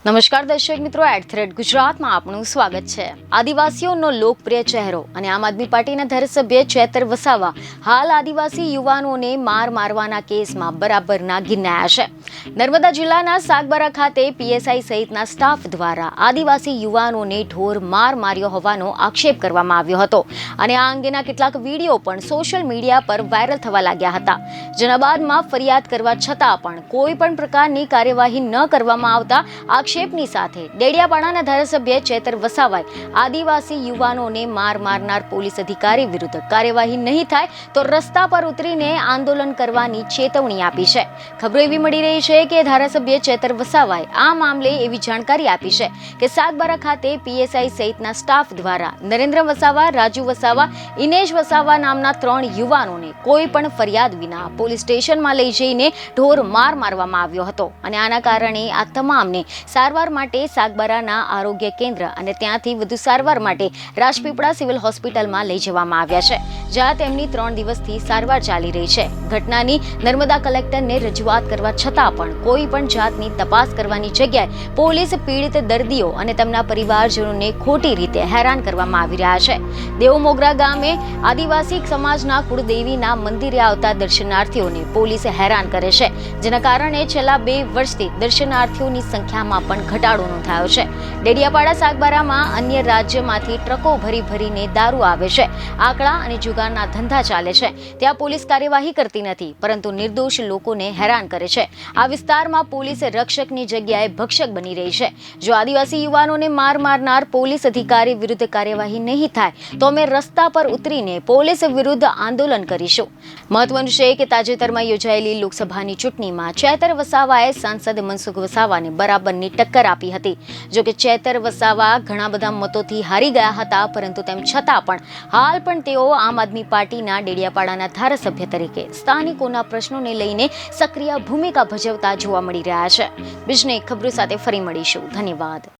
નમસ્કાર દર્શક મિત્રો, @ગુજરાતમાં આપનું સ્વાગત છે। આદિવાસીઓનો લોકપ્રિય ચહેરો અને આમ આદમી પાર્ટીના ધારાસભ્ય ચેતર વસાવા હાલ આદિવાસી યુવાનોને મારવાના કેસમાં બરાબર ગિન્નાયા છે। નર્મદા જિલ્લાના સાગબારા ખાતે પીએસઆઈ સહિતના સ્ટાફ દ્વારા આદિવાસી યુવાનોને ઢોર માર્યો હોવાનો આક્ષેપ કરવામાં આવ્યો હતો અને આ અંગેના કેટલાક વિડીયો પણ સોશિયલ મીડિયા પર વાયરલ થવા લાગ્યા હતા, જેના બાદમાં ફરિયાદ કરવા છતાં પણ કોઈ પણ પ્રકારની કાર્યવાહી ન કરવામાં આવતા આક્ષેપની સાથે ડેડિયાપાડાના ધારાસભ્ય ચેતર વસાવાએ આદિવાસી યુવાનોને મારનાર પોલીસ અધિકારી વિરુદ્ધ કાર્યવાહી નહીં થાય તો રસ્તા પર ઉતરીને આંદોલન કરવાની ચેતવણી આપી છે। ખબરો એવી મળી રહી છે કે ધારાસભ્ય ચેતર વસાવાએ આ મામલે એવી જાણકારી આપી છે કે સાગબારા ખાતે પીએસઆઈ સહિતના સ્ટાફ દ્વારા નરેન્દ્ર વસાવા, રાજુ વસાવા, ઇનેશ વસાવા નામના 3 યુવાનોને કોઈ પણ ફરિયાદ વિના પોલીસ સ્ટેશનમાં લઈ જઈને ઢોર મારવામાં આવ્યો હતો અને આના કારણે આ તમામને સારવાર માટે સાગબારાના આરોગ્ય કેન્દ્ર અને ત્યાંથી વધુ સારવાર માટે રાજપીપળા સિવિલ હોસ્પિટલમાં લઈ જવામાં આવ્યા છે, જ્યાં તેમની 3 દિવસથી સારવાર ચાલી રહી છે। ઘટનાની નર્મદા કલેક્ટરને રજૂઆત કરવા છતાં પણ કોઈ પણ જાતની તપાસ કરવાની જગ્યાએ પોલીસ પીડિત દર્દીઓ અને તેમના પરિવારજનોને ખોટી રીતે હેરાન કરવામાં આવી રહ્યા છે। દેવમોગરા ગામે આદિવાસી સમાજના કુળદેવીના મંદિરે આવતા દર્શનાર્થીઓને પોલીસ હેરાન કરે છે, જેના કારણે છેલ્લા 2 વર્ષથી દર્શનાર્થીઓની સંખ્યામાં પણ ઘટાડો નોંધાયો છે। ડેડિયાપાડા સાગબારામાં અન્ય રાજ્યમાંથી ટ્રકો ભરીને દારૂ આવે છે, આંકડા અને જુગારના ધંધા ચાલે છે। ત્યાં પોલીસ કાર્યવાહી કરતી નથી, પરંતુ નિર્દોષ લોકોને હેરાન કરે છે। આ વિસ્તારમાં પોલીસ રક્ષકની જગ્યાએ ભક્ષક બની રહી છે। જો આદિવાસી યુવાનોને મારનાર પોલીસ અધિકારી વિરુદ્ધ કાર્યવાહી નહીં થાય તો અમે રસ્તા પર ઉતરીને પોલીસ વિરુદ્ધ આંદોલન કરીશું। મહત્વનું છે કે તાજેતરમાં યોજાયેલી લોકસભાની ચૂંટણીમાં ચેતર વસાવાએ સાંસદ મનસુખ વસાવાને બરાબરની ટક્કર આપી હતી। જો કે ચેતર વસાવા ઘણા બધા મતોથી હારી ગયા હતા, પરંતુ તેમ છતાં પણ હાલ પણ તેઓ આમ આદમી પાર્ટીના ડેડિયાપાડાના ધારાસભ્ય તરીકે સ્થાનિકોના પ્રશ્નોને લઈને સક્રિય ભૂમિકા ભજવતા જોવા મળી રહ્યા છે। બીજને ખબરો સાથે ફરી મળીશું। ધન્યવાદ।